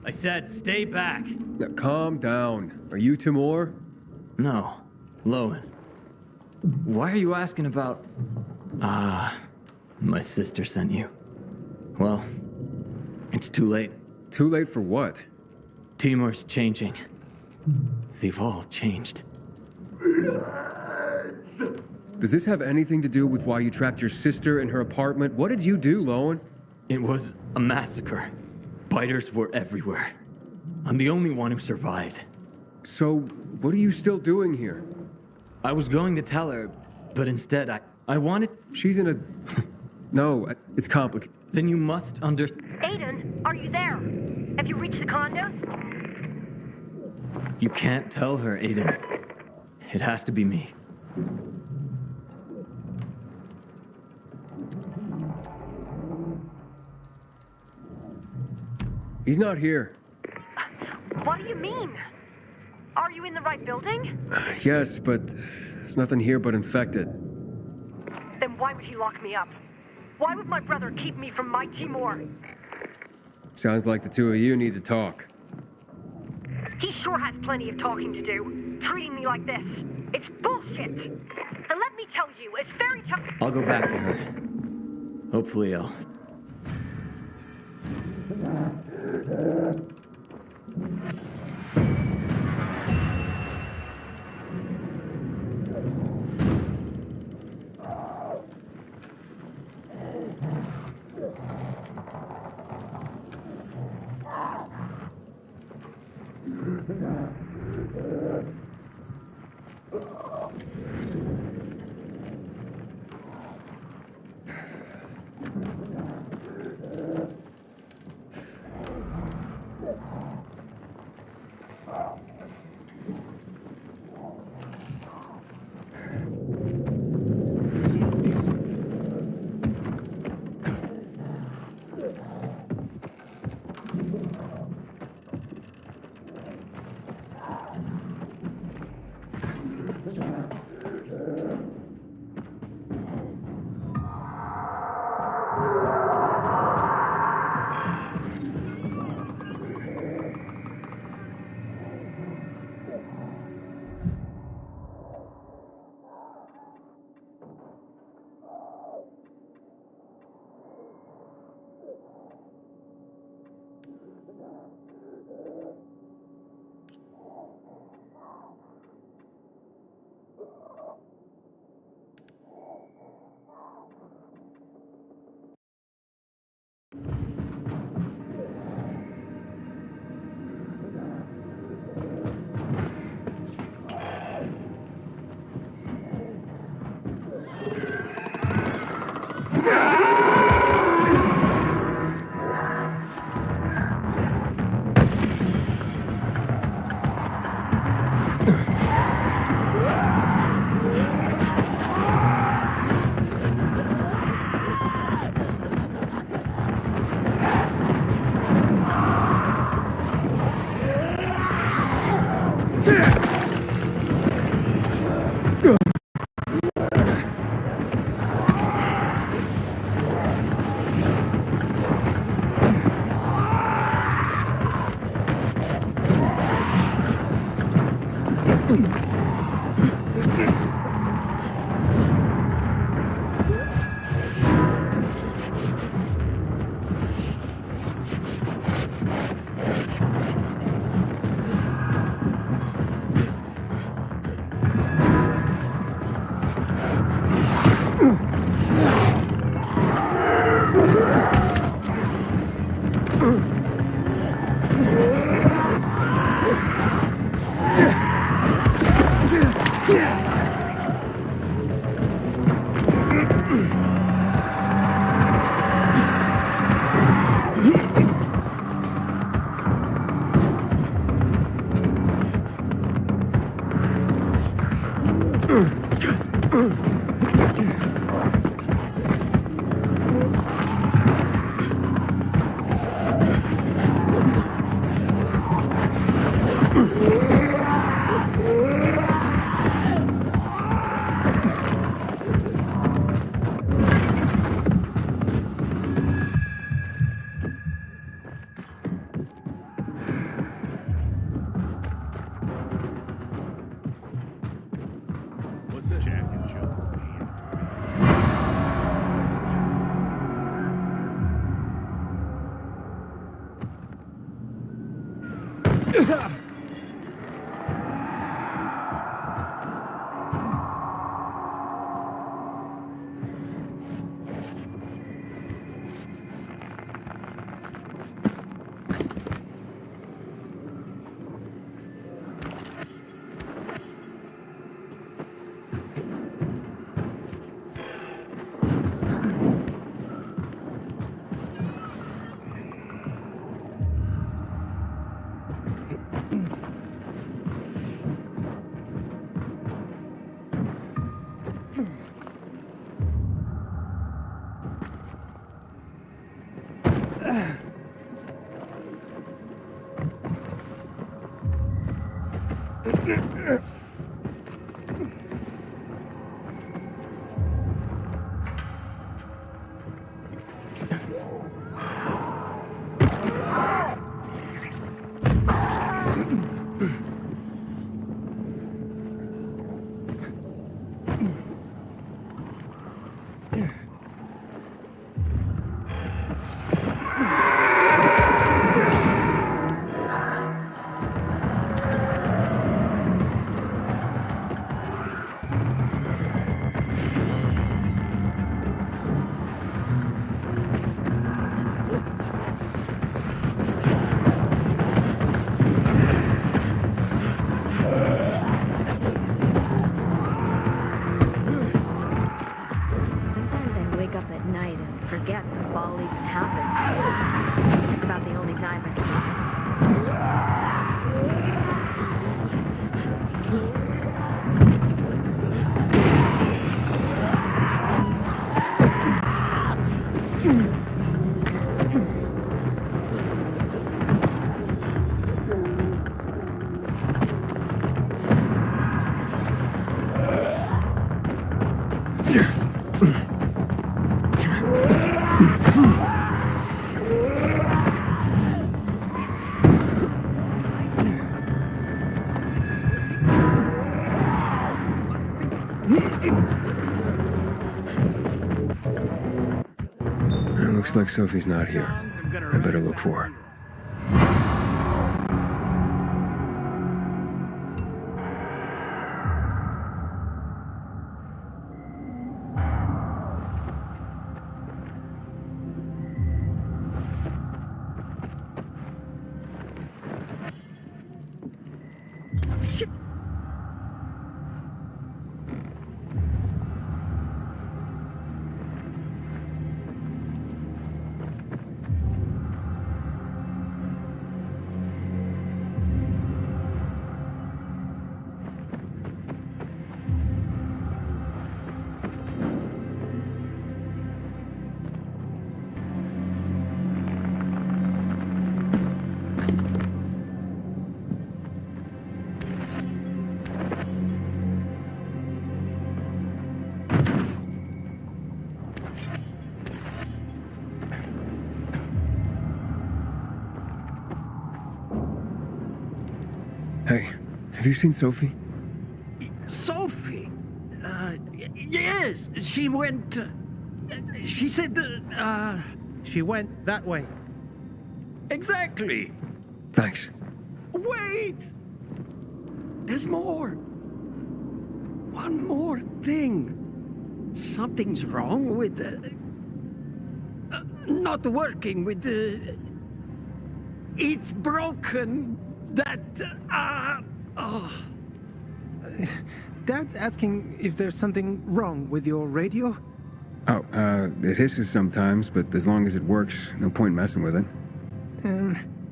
I said stay back. Now, calm down. Are you Timur? No, Lowen. Why are you asking about... my sister sent you. Well, it's too late. Too late for what? Timur's changing. They've all changed. Does this have anything to do with why you trapped your sister in her apartment? What did you do, Lowen? It was a massacre. Biters were everywhere. I'm the only one who survived. So, what are you still doing here? I was going to tell her, but instead I wanted... She's in a... No, it's complicated. Then you must Aiden, are you there? Have you reached the condos? You can't tell her, Aiden. It has to be me. He's not here. What do you mean? Are you in the right building? Yes, but there's nothing here but infected. Then why would he lock me up? Why would my brother keep me from my Timur? Sounds like the two of you need to talk. He sure has plenty of talking to do. Treating me like this. It's bullshit. And let me tell you, it's very tough. I'll go back to her. Hopefully I'll... Sometimes I wake up at night and forget the fall even happened. It's about the only time I sleep. It looks like Sophie's not here. I better look for her. Hey, have you seen Sophie? Sophie? Yes, she went. She said that. She went that way. Exactly. Thanks. Wait! There's more. One more thing. Something's wrong with not working with the. It's broken. That. Oh. Dad's asking if there's something wrong with your radio? Oh, it hisses sometimes, but as long as it works, no point messing with it.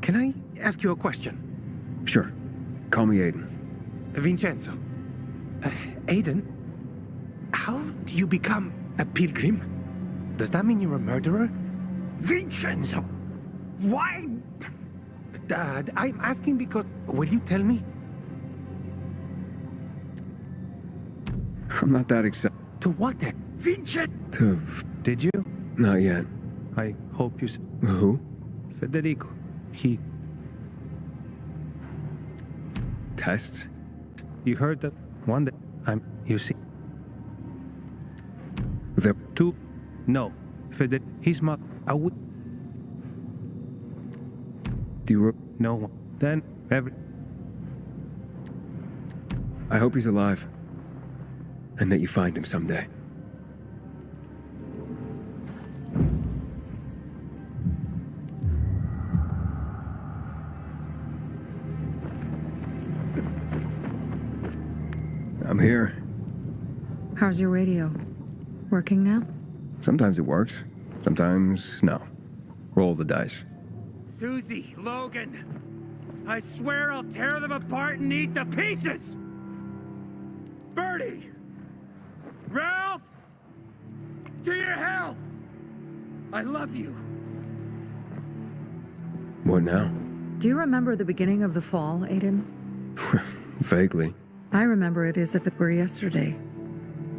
Can I ask you a question? Sure. Call me Aiden. Vincenzo. Aiden? How do you become a pilgrim? Does that mean you're a murderer? Vincenzo! Why? Dad, I'm asking because... Will you tell me? I'm not that excited. To what end? Vincent! To... Did you? Not yet. I hope you... Who? Federico. He... Tests? You heard that one day... You see... The... Two... No. Federico... He's my... I would... Do you... No. Then... I hope he's alive. And that you find him someday. I'm here. How's your radio? Working now? Sometimes it works. Sometimes, no. Roll the dice. Susie, Logan, I swear I'll tear them apart and eat the pieces! Bertie! Ralph! To your health! I love you. What now? Do you remember the beginning of the fall, Aiden? Vaguely. I remember it as if it were yesterday.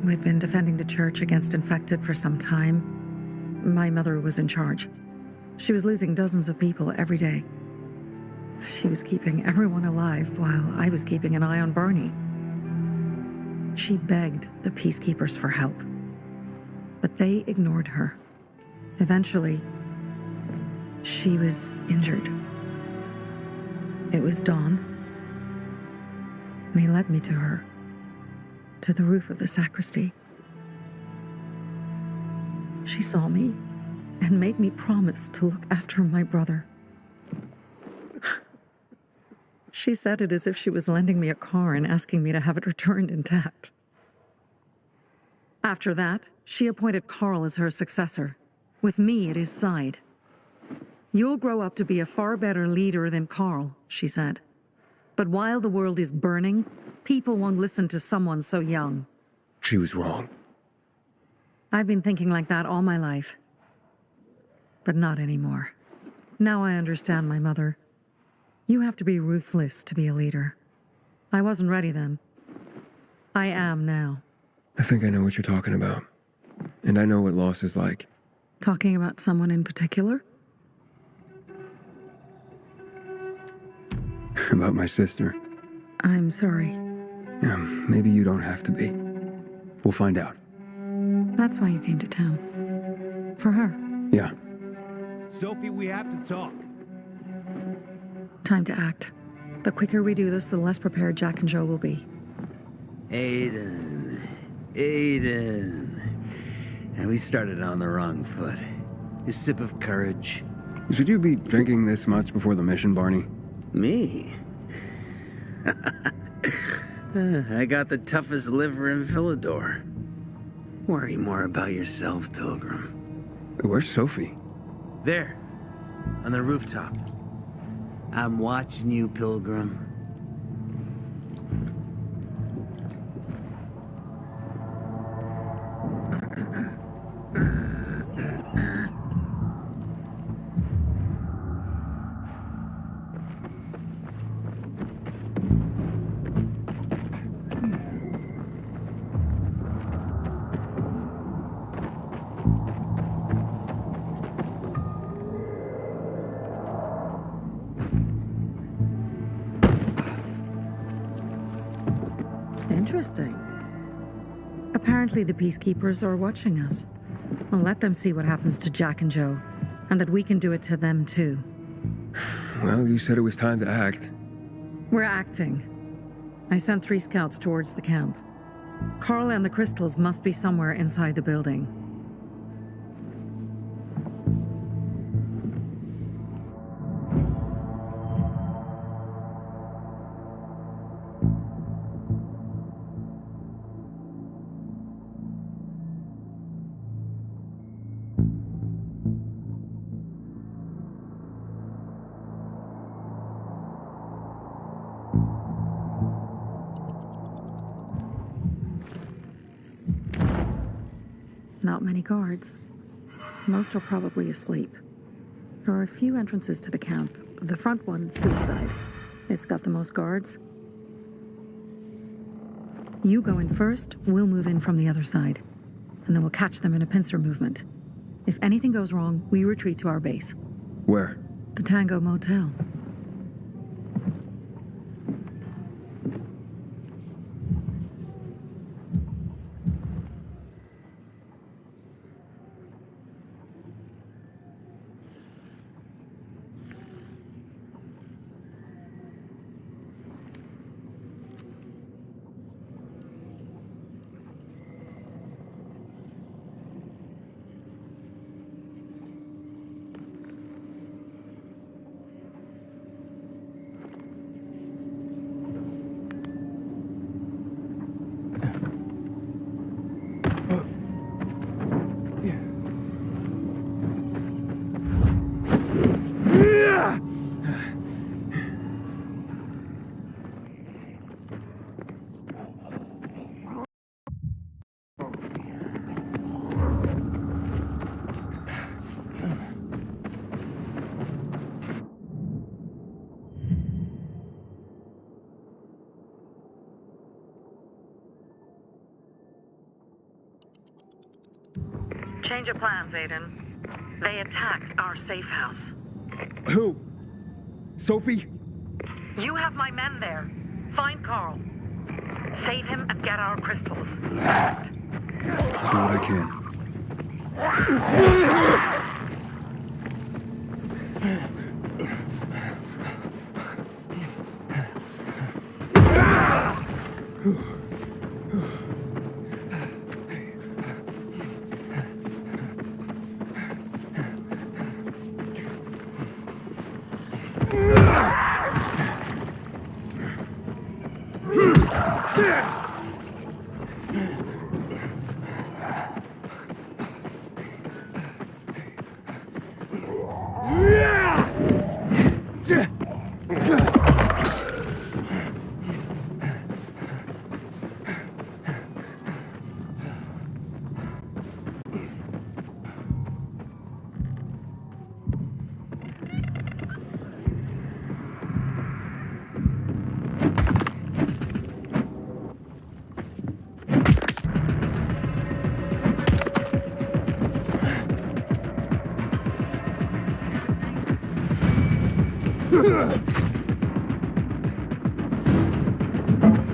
We'd been defending the church against infected for some time. My mother was in charge. She was losing dozens of people every day. She was keeping everyone alive while I was keeping an eye on Barney. She begged the peacekeepers for help, but they ignored her. Eventually, she was injured. It was dawn. They led me to her, to the roof of the sacristy. She saw me and made me promise to look after my brother. She said it as if she was lending me a car and asking me to have it returned intact. After that, she appointed Carl as her successor, with me at his side. You'll grow up to be a far better leader than Carl, she said. But while the world is burning, people won't listen to someone so young. She was wrong. I've been thinking like that all my life. But not anymore. Now I understand my mother. You have to be ruthless to be a leader. I wasn't ready then. I am now. I think I know what you're talking about. And I know what loss is like. Talking about someone in particular? About my sister. I'm sorry. Yeah, maybe you don't have to be. We'll find out. That's why you came to town. For her. Yeah. Sophie, we have to talk. Time to act. The quicker we do this, the less prepared Jack and Joe will be. Aiden. And we started on the wrong foot. A sip of courage. Should you be drinking this much before the mission, Barney? Me? I got the toughest liver in Philidor. Worry more about yourself, Pilgrim. Where's Sophie? There. On the rooftop. I'm watching you, Pilgrim. Interesting. Apparently the peacekeepers are watching us. I'll let them see what happens to Jack and Joe, and that we can do it to them too. Well, you said it was time to act. We're acting. I sent 3 scouts towards the camp. Carl and the crystals must be somewhere inside the building. Not many guards. Most are probably asleep. There are a few entrances to the camp. The front one, suicide. It's got the most guards. You go in first, we'll move in from the other side. And then we'll catch them in a pincer movement. If anything goes wrong, we retreat to our base. Where? The Tango Motel. Change of plans, Aiden. They attacked our safe house. Who? Sophie? You have my men there. Find Carl. Save him and get our crystals. Do what I can.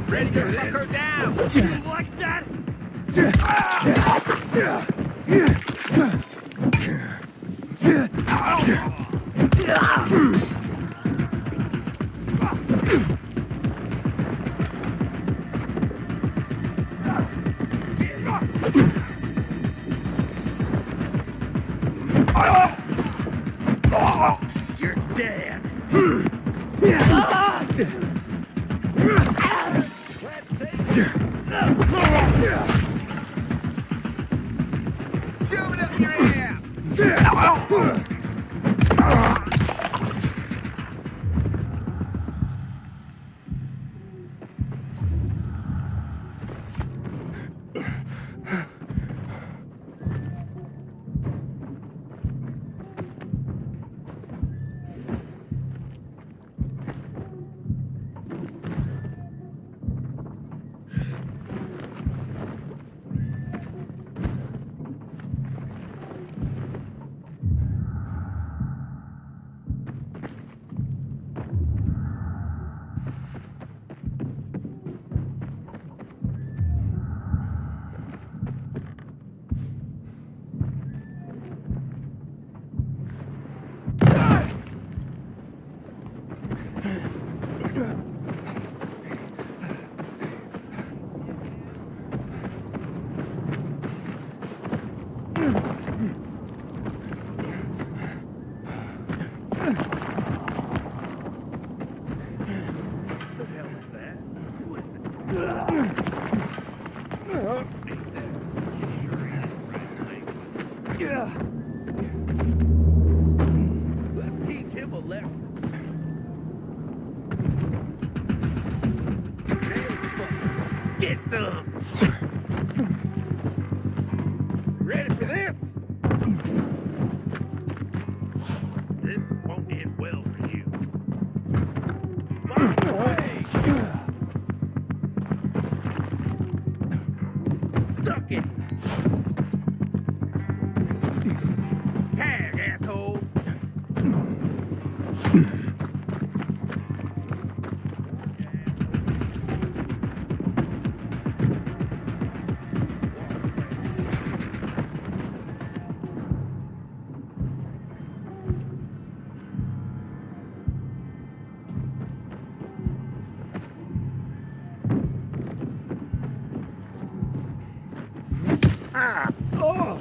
Ready to lock her down! You like that? You're dead. Shove it up your ass! Let's teach him a lesson. Get some. Ready for this? This won't end well for you. Mark away. Suck it. Tag, asshole. Ah! Oh!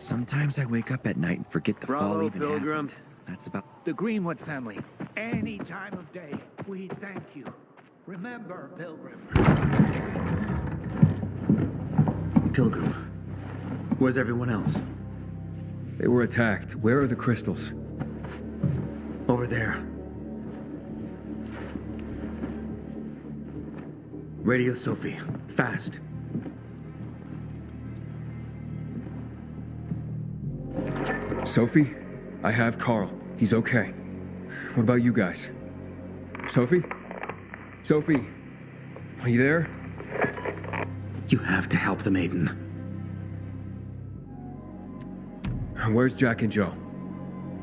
Sometimes I wake up at night and forget the fall Bravo, even Pilgrim. happened. That's about... The Greenwood family, any time of day, we thank you. Remember, Pilgrim. Pilgrim. Where's everyone else? They were attacked. Where are the crystals? Over there. Radio Sophie. Fast. Sophie? I have Carl. He's okay. What about you guys? Sophie? Sophie? Are you there? You have to help the maiden. Where's Jack and Joe?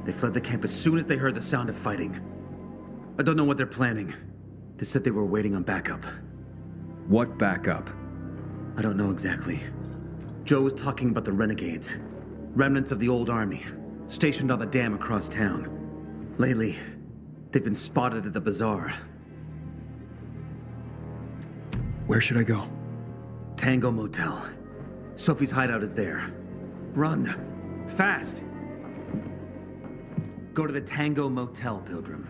They fled the camp as soon as they heard the sound of fighting. I don't know what they're planning. They said they were waiting on backup. What backup? I don't know exactly. Joe was talking about the renegades. Remnants of the old army, stationed on the dam across town. Lately, they've been spotted at the bazaar. Where should I go? Tango Motel. Sophie's hideout is there. Run. Fast! Go to the Tango Motel, Pilgrim.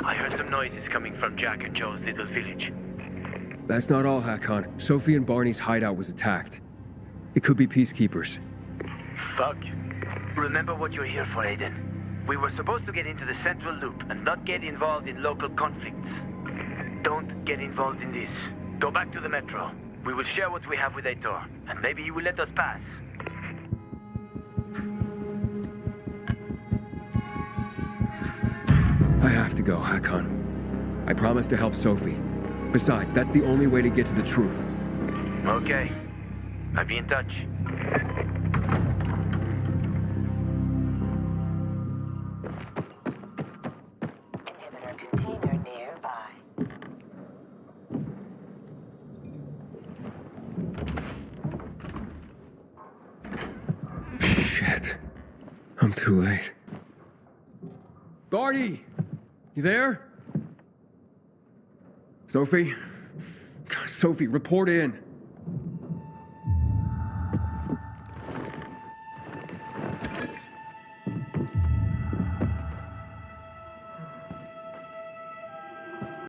I heard some noises coming from Jack and Joe's little village. That's not all, Hakon. Sophie and Barney's hideout was attacked. It could be peacekeepers. Fuck. Remember what you're here for, Aiden. We were supposed to get into the central loop and not get involved in local conflicts. Don't get involved in this. Go back to the metro. We will share what we have with Aitor, and maybe he will let us pass. I have to go, Hakon. I promised to help Sophie. Besides, that's the only way to get to the truth. Okay. I'll be in touch. Inhibitor container nearby. Shit. I'm too late. Barney! You there? Sophie? Sophie, report in.